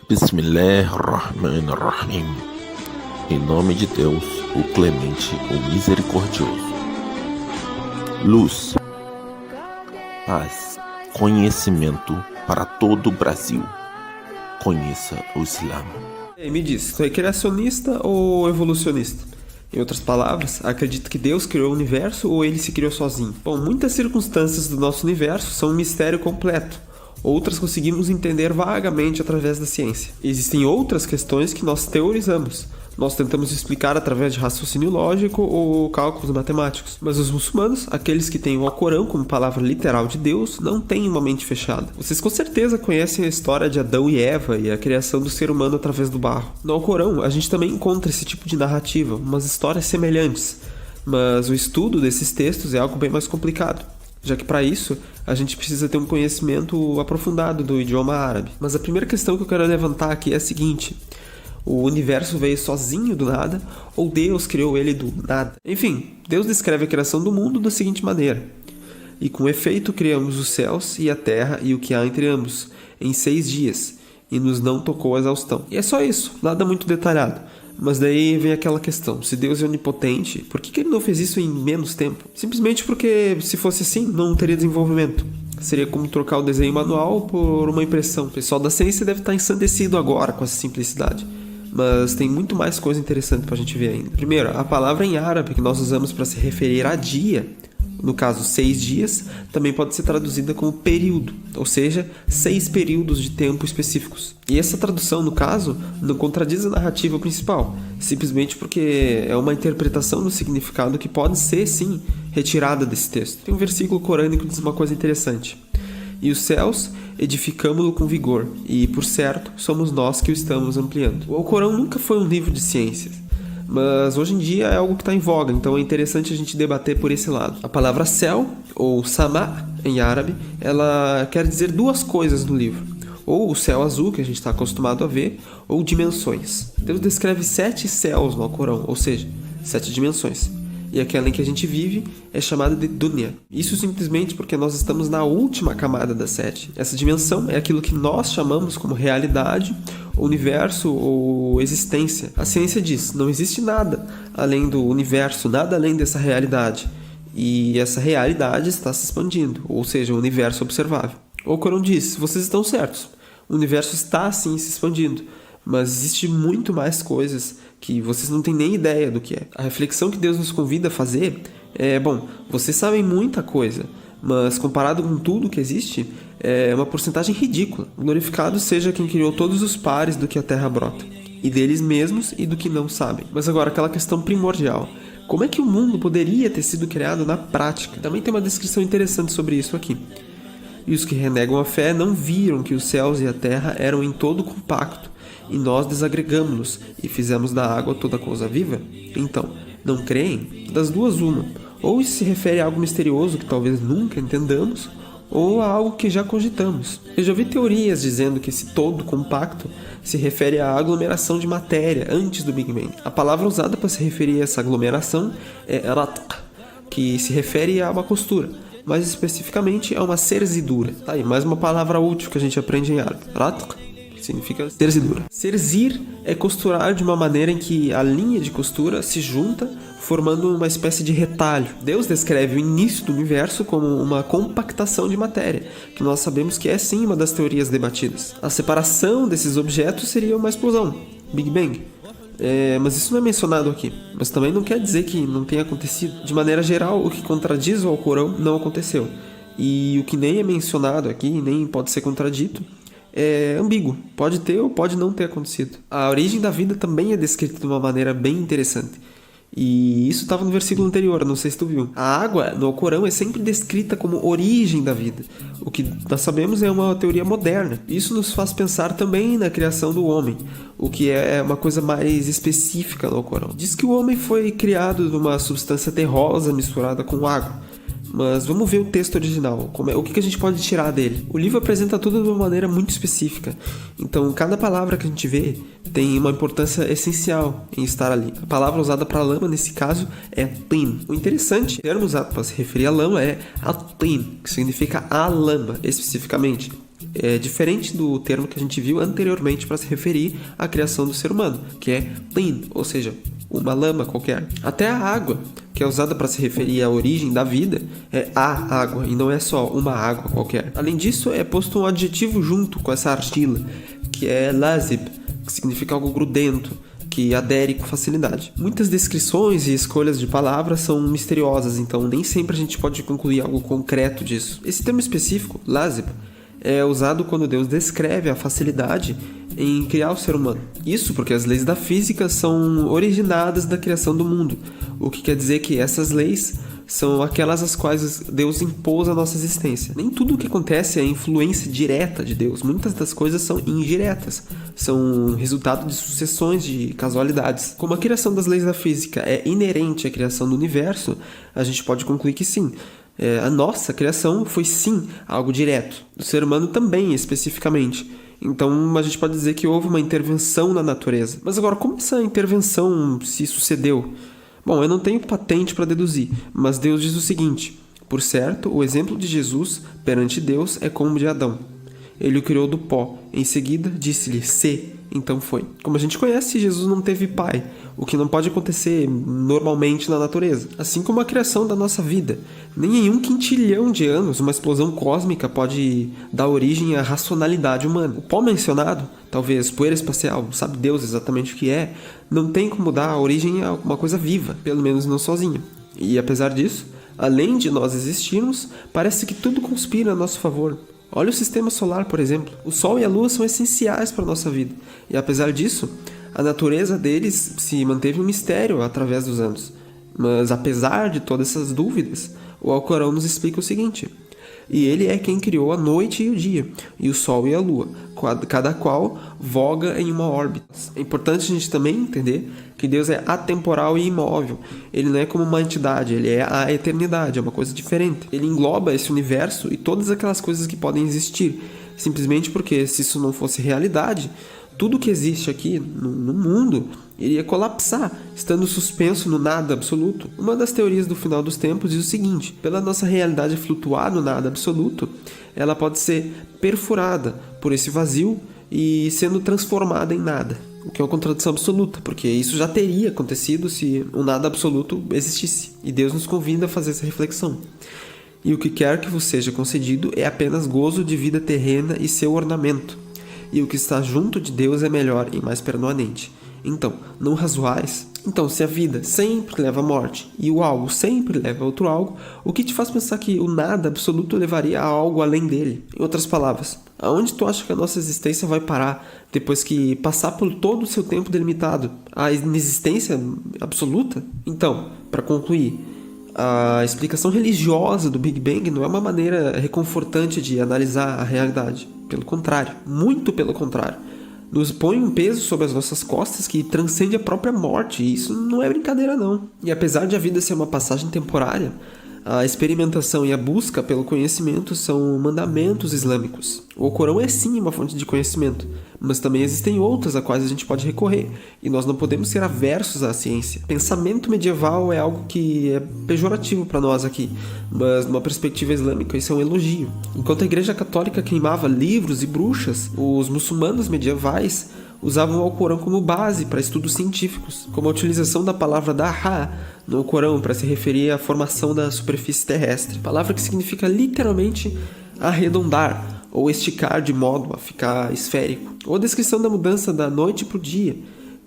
Bismillahirrahmanirrahim. Em nome de Deus, o Clemente, o Misericordioso. Luz, paz, conhecimento para todo o Brasil. Conheça o Islã. Me diz, tu é criacionista ou evolucionista? Em outras palavras, acredita que Deus criou o universo ou ele se criou sozinho? Bom, muitas circunstâncias do nosso universo são um mistério completo. Outras conseguimos entender vagamente através da ciência. Existem outras questões que nós teorizamos. Nós tentamos explicar através de raciocínio lógico ou cálculos matemáticos. Mas os muçulmanos, aqueles que têm o Alcorão como palavra literal de Deus, não têm uma mente fechada. Vocês com certeza conhecem a história de Adão e Eva e a criação do ser humano através do barro. No Alcorão, a gente também encontra esse tipo de narrativa, umas histórias semelhantes. Mas o estudo desses textos é algo bem mais complicado, já que para isso a gente precisa ter um conhecimento aprofundado do idioma árabe. Mas a primeira questão que eu quero levantar aqui é a seguinte: o universo veio sozinho do nada ou Deus criou ele do nada? Enfim, Deus descreve a criação do mundo da seguinte maneira: e com efeito criamos os céus e a terra e o que há entre ambos em 6 dias, e nos não tocou a exaustão. E é só isso, nada muito detalhado. Mas daí vem aquela questão: se Deus é onipotente, por que ele não fez isso em menos tempo? Simplesmente porque, se fosse assim, não teria desenvolvimento. Seria como trocar o desenho manual por uma impressão. O pessoal da ciência deve estar ensandecido agora com essa simplicidade. Mas tem muito mais coisa interessante pra gente ver ainda. Primeiro, a palavra em árabe que nós usamos para se referir a dia, no caso 6 dias, também pode ser traduzida como período, ou seja, 6 períodos de tempo específicos. E essa tradução, no caso, não contradiz a narrativa principal, simplesmente porque é uma interpretação do significado que pode ser, sim, retirada desse texto. Tem um versículo corânico que diz uma coisa interessante: e os céus edificamo-lo com vigor, e, por certo, somos nós que o estamos ampliando. O Alcorão nunca foi um livro de ciências, mas hoje em dia é algo que está em voga, então é interessante a gente debater por esse lado. A palavra céu, ou sama, em árabe, ela quer dizer 2 coisas no livro: ou o céu azul, que a gente está acostumado a ver, ou dimensões. Deus descreve 7 céus no Alcorão, ou seja, 7 dimensões. E aquela em que a gente vive é chamada de dunya. Isso simplesmente porque nós estamos na última camada das 7. Essa dimensão é aquilo que nós chamamos como realidade, universo ou existência. A ciência diz: não existe nada além do universo, nada além dessa realidade. E essa realidade está se expandindo, ou seja, o universo observável. O Alcorão diz: vocês estão certos, o universo está sim se expandindo, mas existe muito mais coisas que vocês não têm nem ideia do que é. A reflexão que Deus nos convida a fazer é: bom, vocês sabem muita coisa, mas comparado com tudo que existe, é uma porcentagem ridícula. Glorificado seja quem criou todos os pares do que a terra brota, e deles mesmos e do que não sabem. Mas agora, aquela questão primordial: como é que o mundo poderia ter sido criado na prática? Também tem uma descrição interessante sobre isso aqui. E os que renegam a fé não viram que os céus e a terra eram em todo compacto, e nós desagregamos-los e fizemos da água toda coisa viva? Então, não creem? Das duas uma: ou isso se refere a algo misterioso que talvez nunca entendamos, ou a algo que já cogitamos. Eu já vi teorias dizendo que esse todo compacto se refere à aglomeração de matéria antes do Big Bang. A palavra usada para se referir a essa aglomeração é ratq, que se refere a uma costura, mais especificamente a uma cerzidura. Tá aí, mais uma palavra útil que a gente aprende em árabe. Ratq significa cerzidura. Cerzir é costurar de uma maneira em que a linha de costura se junta, formando uma espécie de retalho. Deus descreve o início do universo como uma compactação de matéria, que nós sabemos que é sim uma das teorias debatidas. A separação desses objetos seria uma explosão, Big Bang. Mas isso não é mencionado aqui. Mas também não quer dizer que não tenha acontecido. De maneira geral, o que contradiz o Alcorão não aconteceu. E o que nem é mencionado aqui, nem pode ser contradito, é ambíguo. Pode ter ou pode não ter acontecido. A origem da vida também é descrita de uma maneira bem interessante. E isso estava no versículo anterior, não sei se tu viu. A água no Alcorão é sempre descrita como origem da vida. O que nós sabemos é uma teoria moderna. Isso nos faz pensar também na criação do homem, o que é uma coisa mais específica no Alcorão. Diz que o homem foi criado de uma substância terrosa misturada com água. Mas vamos ver o texto original, o que a gente pode tirar dele. O livro apresenta tudo de uma maneira muito específica, então cada palavra que a gente vê tem uma importância essencial em estar ali. A palavra usada para lama nesse caso é tin. O interessante, o termo usado para se referir à lama é atin, que significa a lama especificamente. É diferente do termo que a gente viu anteriormente para se referir à criação do ser humano, que é tin, ou seja, uma lama qualquer. Até a água, que é usada para se referir à origem da vida, é a água e não é só uma água qualquer. Além disso, é posto um adjetivo junto com essa argila, que é lazib, que significa algo grudento, que adere com facilidade. Muitas descrições e escolhas de palavras são misteriosas, então nem sempre a gente pode concluir algo concreto disso. Esse termo específico, lazib, é usado quando Deus descreve a facilidade em criar o ser humano. Isso porque as leis da física são originadas da criação do mundo, o que quer dizer que essas leis são aquelas às quais Deus impôs a nossa existência. Nem tudo o que acontece é influência direta de Deus. Muitas das coisas são indiretas, são resultado de sucessões de casualidades. Como a criação das leis da física é inerente à criação do universo, a gente pode concluir que sim, a nossa criação foi sim algo direto, do ser humano também especificamente. Então a gente pode dizer que houve uma intervenção na natureza. Mas agora, como essa intervenção se sucedeu? Bom, eu não tenho patente para deduzir, mas Deus diz o seguinte: por certo, o exemplo de Jesus perante Deus é como o de Adão. Ele o criou do pó. Em seguida, disse-lhe, sê, então foi. Como a gente conhece, Jesus não teve pai, o que não pode acontecer normalmente na natureza. Assim como a criação da nossa vida. Nem em 1 quintilhão de anos uma explosão cósmica pode dar origem à racionalidade humana. O pó mencionado, talvez poeira espacial, sabe Deus exatamente o que é, não tem como dar origem a uma coisa viva, pelo menos não sozinha. E apesar disso, além de nós existirmos, parece que tudo conspira a nosso favor. Olha o sistema solar, por exemplo. O Sol e a Lua são essenciais para a nossa vida. E apesar disso, a natureza deles se manteve um mistério através dos anos. Mas apesar de todas essas dúvidas, o Alcorão nos explica o seguinte: e ele é quem criou a noite e o dia, e o Sol e a Lua, cada qual voga em uma órbita. É importante a gente também entender que Deus é atemporal e imóvel. Ele não é como uma entidade, ele é a eternidade, é uma coisa diferente. Ele engloba esse universo e todas aquelas coisas que podem existir, simplesmente porque se isso não fosse realidade, tudo que existe aqui no mundo iria colapsar, estando suspenso no nada absoluto. Uma das teorias do final dos tempos diz o seguinte: pela nossa realidade flutuar no nada absoluto, ela pode ser perfurada por esse vazio e sendo transformada em nada, o que é uma contradição absoluta, porque isso já teria acontecido se o nada absoluto existisse, e Deus nos convida a fazer essa reflexão. E o que quer que vos seja concedido é apenas gozo de vida terrena e seu ornamento, e o que está junto de Deus é melhor e mais permanente. Então, não razoais? Então, se a vida sempre leva à morte e o algo sempre leva a outro algo, o que te faz pensar que o nada absoluto levaria a algo além dele? Em outras palavras, aonde tu acha que a nossa existência vai parar depois que passar por todo o seu tempo delimitado? A inexistência absoluta? Então, para concluir, a explicação religiosa do Big Bang não é uma maneira reconfortante de analisar a realidade. Pelo contrário, muito pelo contrário. Nos põe um peso sobre as nossas costas que transcende a própria morte, e isso não é brincadeira não. E apesar de a vida ser uma passagem temporária, a experimentação e a busca pelo conhecimento são mandamentos islâmicos. O Corão é sim uma fonte de conhecimento, mas também existem outras a quais a gente pode recorrer, e nós não podemos ser aversos à ciência. Pensamento medieval é algo que é pejorativo para nós aqui, mas numa perspectiva islâmica isso é um elogio. Enquanto a Igreja Católica queimava livros e bruxas, os muçulmanos medievais usavam o Alcorão como base para estudos científicos, como a utilização da palavra daha no Corão para se referir à formação da superfície terrestre, palavra que significa literalmente arredondar ou esticar de modo a ficar esférico, ou a descrição da mudança da noite para o dia,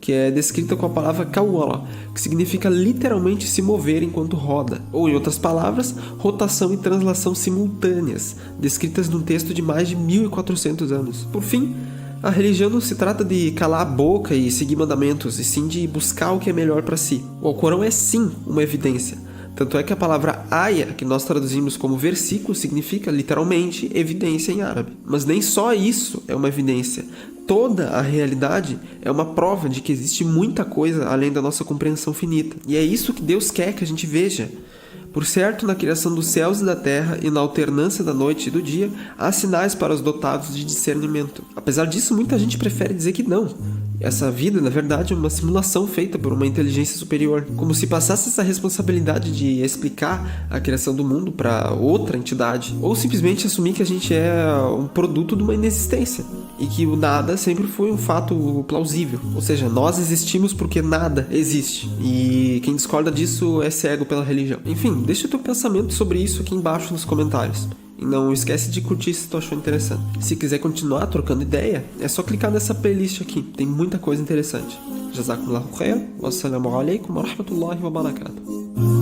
que é descrita com a palavra kawala, que significa literalmente se mover enquanto roda, ou em outras palavras, rotação e translação simultâneas, descritas num texto de mais de 1400 anos. Por fim, a religião não se trata de calar a boca e seguir mandamentos, e sim de buscar o que é melhor para si. O Alcorão é sim uma evidência. Tanto é que a palavra aya, que nós traduzimos como versículo, significa literalmente evidência em árabe. Mas nem só isso é uma evidência. Toda a realidade é uma prova de que existe muita coisa além da nossa compreensão finita. E é isso que Deus quer que a gente veja. Por certo, na criação dos céus e da terra e na alternância da noite e do dia, há sinais para os dotados de discernimento. Apesar disso, muita gente prefere dizer que não. Essa vida, na verdade, é uma simulação feita por uma inteligência superior, como se passasse essa responsabilidade de explicar a criação do mundo para outra entidade, ou simplesmente assumir que a gente é um produto de uma inexistência e que o nada sempre foi um fato plausível, ou seja, nós existimos porque nada existe, e quem discorda disso é cego pela religião. Enfim, deixa o teu pensamento sobre isso aqui embaixo nos comentários. E não esquece de curtir se tu achou interessante. Se quiser continuar trocando ideia, é só clicar nessa playlist aqui. Tem muita coisa interessante. Jazakumullahu khair. Wassalamu alaikum wa rahmatullahi wa barakatuh.